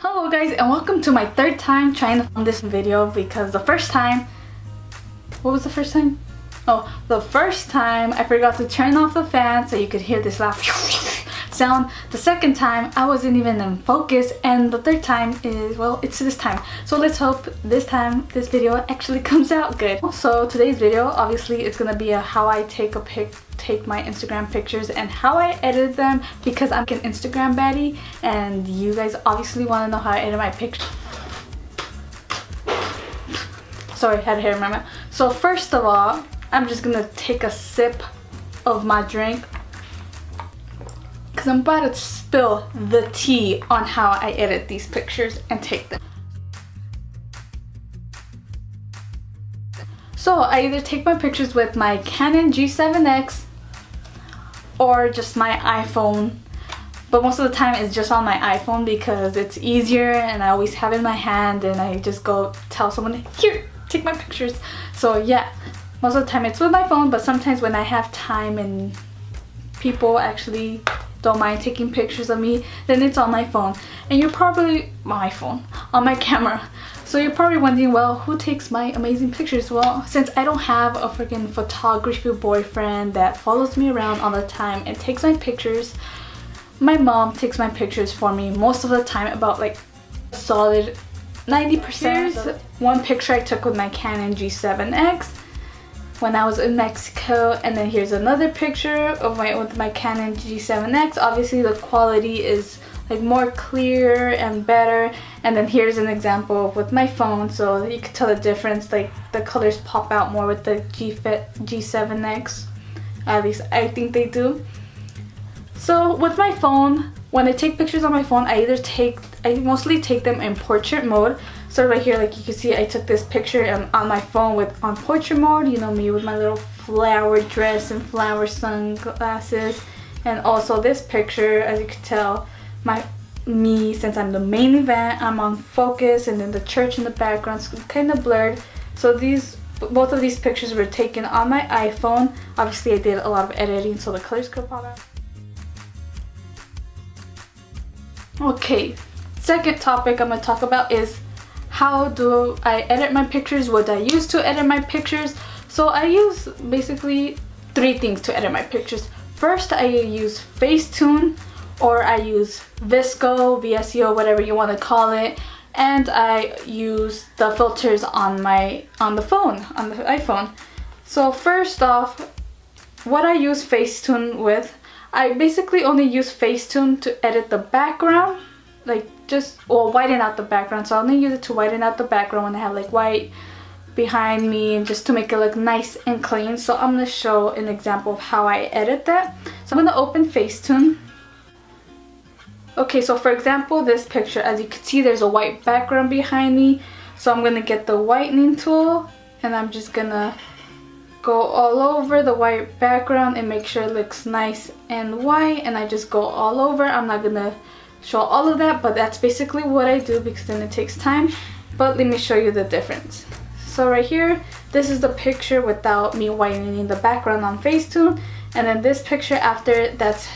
Hello guys, and welcome to my third time trying to film this video because the first time, what was the first time? Oh, the first time I forgot to turn off the fan so you could hear this loud sound. The second time I wasn't even in focus, and the third time is, well, it's this time. So let's hope this time this video actually comes out good. So today's video, obviously it's gonna be how I take my Instagram pictures and how I edit them, because I'm an Instagram baddie and you guys obviously want to know how I edit my pictures. Sorry, I had hair in my mouth. So first of all, I'm just gonna take a sip of my drink because I'm about to spill the tea on how I edit these pictures and take them. So I either take my pictures with my Canon G7X or just my iPhone, but most of the time it's just on my iPhone because it's easier and I always have it in my hand and I just go tell someone, here, take my pictures. So yeah, most of the time it's with my phone, but sometimes when I have time and people actually don't mind taking pictures of me, then it's on my phone. And you're probably, on my camera. So you're probably wondering, well, who takes my amazing pictures? Well, since I don't have a freaking photography boyfriend that follows me around all the time and takes my pictures, my mom takes my pictures for me most of the time, about like a solid 90%. Here's one picture I took with my Canon G7X when I was in Mexico, and then here's another picture of with my Canon G7X. Obviously the quality is like more clear and better, and then here's an example with my phone, so you can tell the difference, like the colors pop out more with the G7X, at least I think they do. So with my phone, when I take pictures on my phone, I mostly take them in portrait mode. So right here, like you can see, I took this picture on my phone on portrait mode, you know me with my little flower dress and flower sunglasses. And also this picture, as you can tell, me, since I'm the main event, I'm on focus, and then the church in the background is kind of blurred. So both of these pictures were taken on my iPhone. Obviously I did a lot of editing so the colors could pop out. Okay, second topic I'm going to talk about is how do I edit my pictures, what I use to edit my pictures. So I use basically three things to edit my pictures. First, I use Facetune, or I use VSCO, VSCO, whatever you want to call it, and I use the filters on the iPhone. So first off, what I use Facetune with, I basically only use Facetune to edit the background, like whiten out the background. So I only use it to whiten out the background when I have like white behind me, and just to make it look nice and clean. So I'm going to show an example of how I edit that. So I'm going to open Facetune. Okay, so for example, this picture, as you can see, there's a white background behind me. So I'm going to get the whitening tool, and I'm just going to go all over the white background and make sure it looks nice and white. And I just go all over. I'm not going to show all of that, but that's basically what I do because then it takes time. But let me show you the difference. So right here, this is the picture without me whitening the background on Facetune. And then this picture after, that's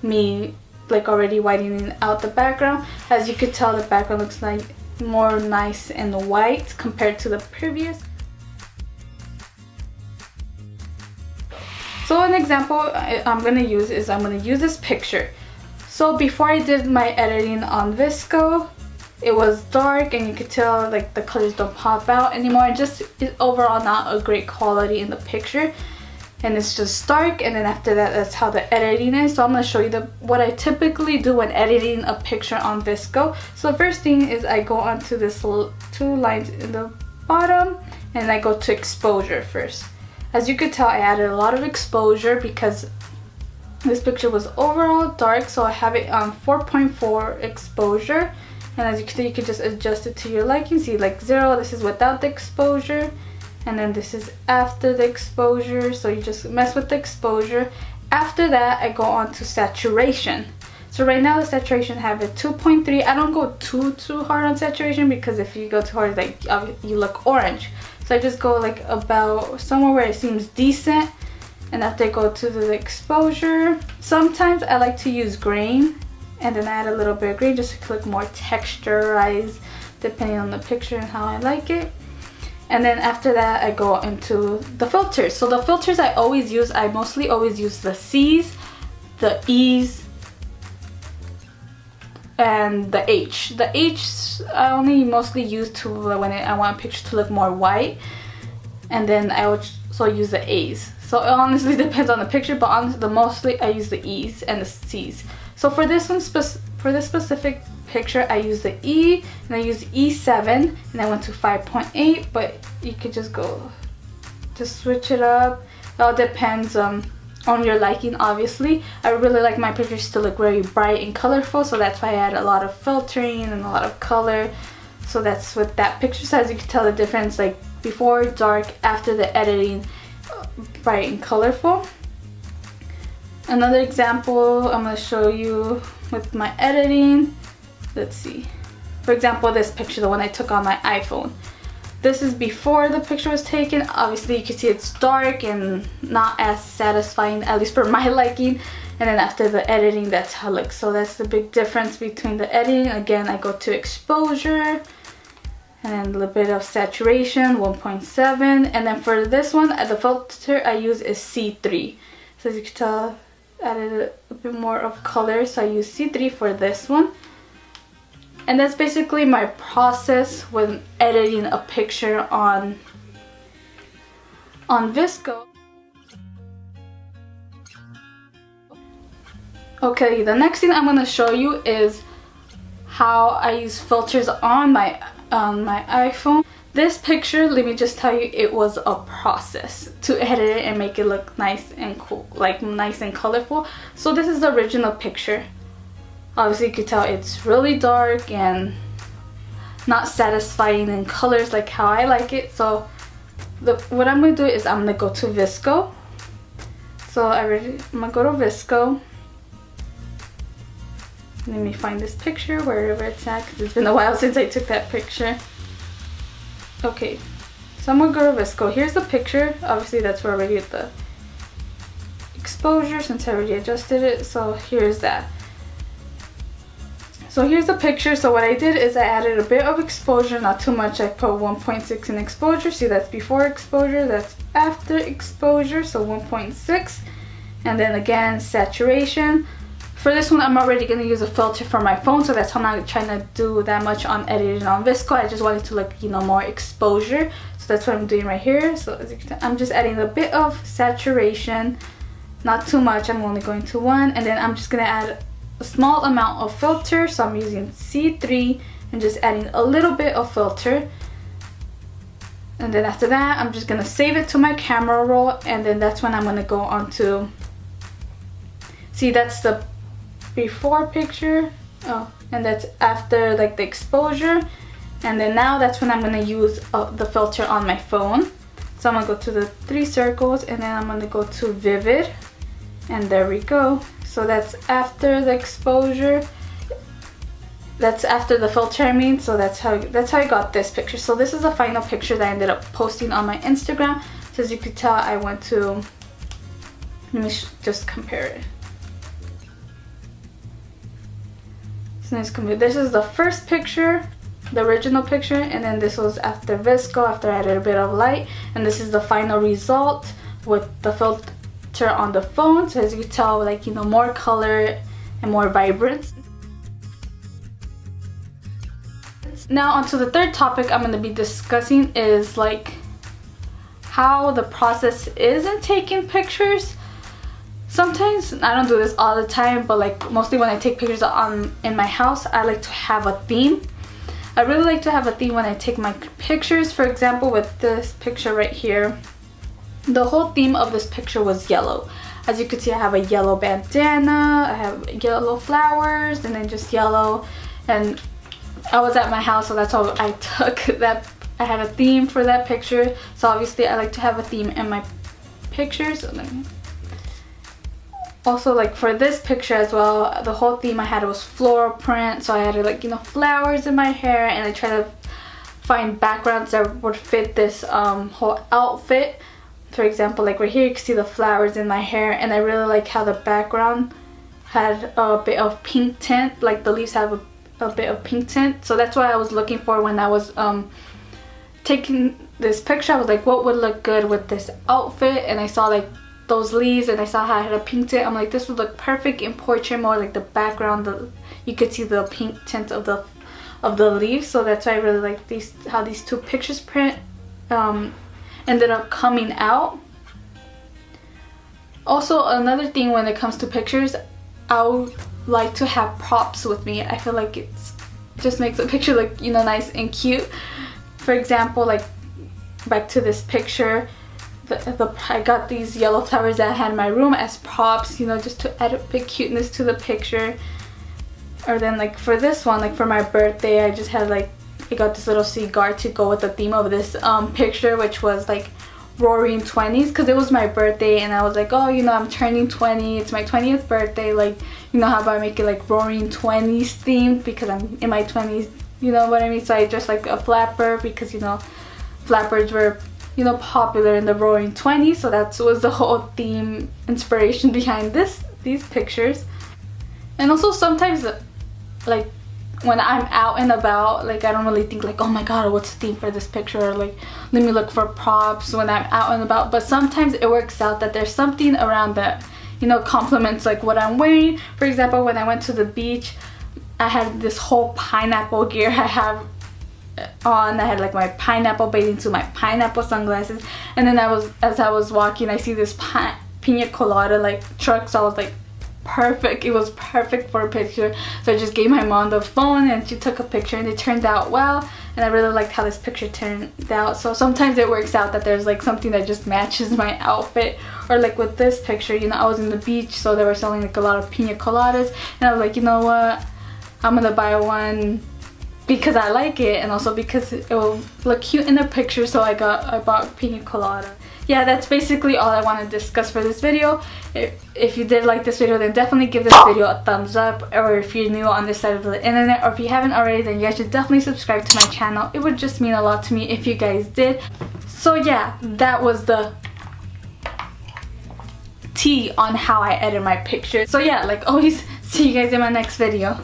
me like already whitening out the background. As you could tell, the background looks like more nice and white compared to the previous. So an example I'm going to use this picture. So before I did my editing on VSCO, it was dark and you could tell like the colors don't pop out anymore. It's overall not a great quality in the picture, and it's just dark. And then after that, that's how the editing is. So I'm going to show you what I typically do when editing a picture on VSCO. So the first thing is I go onto this two lines in the bottom, and I go to exposure first. As you could tell, I added a lot of exposure because this picture was overall dark, so I have it on 4.4 exposure. And as you can see, you can just adjust it to your liking. See, like 0, this is without the exposure, and then this is after the exposure. So you just mess with the exposure. After that, I go on to saturation. So right now the saturation have a 2.3. I don't go too hard on saturation, because if you go too hard, like you look orange. So I just go like about somewhere where it seems decent. And after I go to the exposure, sometimes I like to use grain and then I add a little bit of green just to look more texturized depending on the picture and how I like it. And then after that I go into the filters. So the filters I mostly always use the C's, the E's, and the H. The H I only mostly use to when I want a picture to look more white, and then I also use the A's. So it honestly depends on the picture, but honestly mostly I use the E's and the C's. So for this one, for this specific picture, I use the E, and I use E7, and I went to 5.8, but you could just switch it up. It all depends on your liking, obviously. I really like my pictures to look very bright and colorful, so that's why I add a lot of filtering and a lot of color. So that's what that picture says. You can tell the difference, like before dark, after the editing, bright and colorful. Another example I'm going to show you with my editing. Let's see. For example, this picture, the one I took on my iPhone. This is before the picture was taken. Obviously you can see it's dark and not as satisfying, at least for my liking. And then after the editing, that's how it looks. So that's the big difference between the editing. Again, I go to exposure, and then a little bit of saturation, 1.7. And then for this one, the filter I use is C3. So as you can tell, added a bit more of color, so I use C3 for this one. And that's basically my process when editing a picture on VSCO. Okay, the next thing I'm going to show you is how I use filters on my iPhone. This picture, let me just tell you, it was a process to edit it and make it look nice and cool, like nice and colorful. So this is the original picture. Obviously you can tell it's really dark and not satisfying in colors like how I like it. So what I'm going to do is I'm going to go to VSCO. So I'm going to go to VSCO. Let me find this picture wherever it's at, because it's been a while since I took that picture. Okay, so I'm going to go to VSCO. Here's the picture. Obviously that's where I already get the exposure since I already adjusted it. So here's that. So here's the picture. So what I did is I added a bit of exposure, not too much. I put 1.6 in exposure. See, that's before exposure, that's after exposure, so 1.6. And then again, saturation. For this one, I'm already going to use a filter for my phone, so that's how I'm not trying to do that much on editing on VSCO. I just wanted to look, more exposure. So that's what I'm doing right here. So as you can tell, I'm just adding a bit of saturation, not too much. I'm only going to 1, and then I'm just going to add a small amount of filter. So I'm using C3 and just adding a little bit of filter. And then after that, I'm just going to save it to my camera roll, and then that's when I'm going to go on to, see, that's the before picture, and that's after like the exposure. And then now that's when I'm going to use the filter on my phone. So I'm going to go to the 3 circles, and then I'm going to go to vivid, and there we go. So that's after the exposure, that's after the filter, I mean. So that's how I got this picture. So this is the final picture that I ended up posting on my Instagram. So as you can tell, I went to, let me just compare it. So this is the first picture, the original picture, and then this was after VSCO, after I added a bit of light, and this is the final result with the filter on the phone. So as you can tell, like, more color and more vibrant. Now onto the third topic I'm going to be discussing is like how the process is in taking pictures. Sometimes, I don't do this all the time, but like mostly when I take pictures in my house, I like to have a theme. I really like to have a theme when I take my pictures. For example, with this picture right here, the whole theme of this picture was yellow. As you can see, I have a yellow bandana, I have yellow flowers, and then just yellow. And I was at my house, so that's how I took that. I had a theme for that picture. So obviously I like to have a theme in my pictures. So also, like for this picture as well, the whole theme I had was floral print. So I added like, flowers in my hair, and I tried to find backgrounds that would fit this whole outfit. For example, like right here, you can see the flowers in my hair, and I really like how the background had a bit of pink tint, like the leaves have a bit of pink tint. So that's what I was looking for when I was taking this picture. I was like, what would look good with this outfit? And I saw like those leaves and I saw how I had a pink tint. I'm like, this would look perfect in portrait mode, like the background, you could see the pink tint of the leaves. So that's why I really like how these two pictures print ended up coming out. Also, another thing when it comes to pictures, I would like to have props with me. I feel like it just makes a picture look, you know, nice and cute. For example, like back to this picture, I got these yellow flowers that I had in my room as props, you know, just to add a bit cuteness to the picture. Or then like for this one, like for my birthday, I just had like, I got this little cigar to go with the theme of this picture, which was like roaring 20s, because it was my birthday and I was like, oh, you know, I'm turning 20, it's my 20th birthday, like, you know, how about I make it like roaring 20s themed because I'm in my 20s, you know what I mean? So I dressed like a flapper because, you know, flappers were, you know, popular in the roaring 20s, so that was the whole theme inspiration behind these pictures. And also sometimes like when I'm out and about, like I don't really think like, oh my god, what's the theme for this picture, or like let me look for props when I'm out and about. But sometimes it works out that there's something around that, you know, complements like what I'm wearing. For example, when I went to the beach, I had this whole pineapple gear I have on. I had like my pineapple bathing suit, my pineapple sunglasses, and then as I was walking, I see this pina colada like truck, so I was like, perfect, it was perfect for a picture. So I just gave my mom the phone and she took a picture and it turned out well, and I really liked how this picture turned out. So sometimes it works out that there's like something that just matches my outfit. Or like with this picture, you know, I was in the beach, so they were selling like a lot of pina coladas, and I was like, you know what, I'm gonna buy one because I like it and also because it will look cute in the picture. So I bought pina colada. Yeah, that's basically all I want to discuss for this video. If you did like this video, then definitely give this video a thumbs up. Or if you're new on this side of the internet, or if you haven't already, then you guys should definitely subscribe to my channel. It would just mean a lot to me if you guys did. So yeah, that was the tea on how I edit my pictures. So yeah, like always, see you guys in my next video.